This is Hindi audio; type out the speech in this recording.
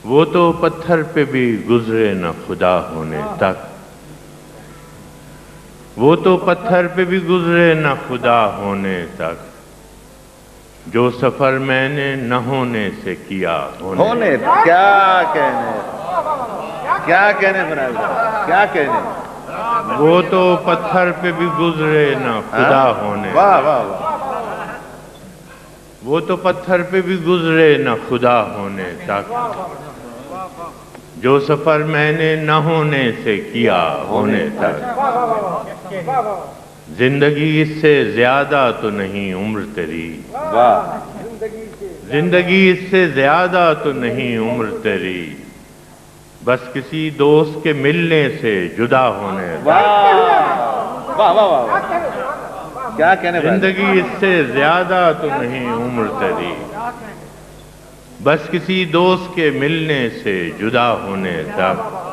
वो तो पत्थर पे भी गुजरे न खुदा होने तक। वो तो पत्थर पे भी गुजरे न खुदा होने तक। जो सफर मैंने न होने से किया होने क्या कहने बनाए, क्या कहने। वो तो पत्थर पे भी गुजरे न खुदा होने। वाह वाह वाह। वो तो पत्थर पे भी गुजरे न खुदा होने तक। जो सफर मैंने न होने से किया होने तक। जिंदगी इससे ज्यादा तो नहीं उम्र तेरी। वाह। जिंदगी इससे ज्यादा तो नहीं उम्र तेरी। बस किसी दोस्त के मिलने से जुदा होने तक। वाह वाह वाह। क्या कहने। जिंदगी इससे ज्यादा तो नहीं उम्र तेरी। बस किसी दोस्त के मिलने से जुदा होने तक।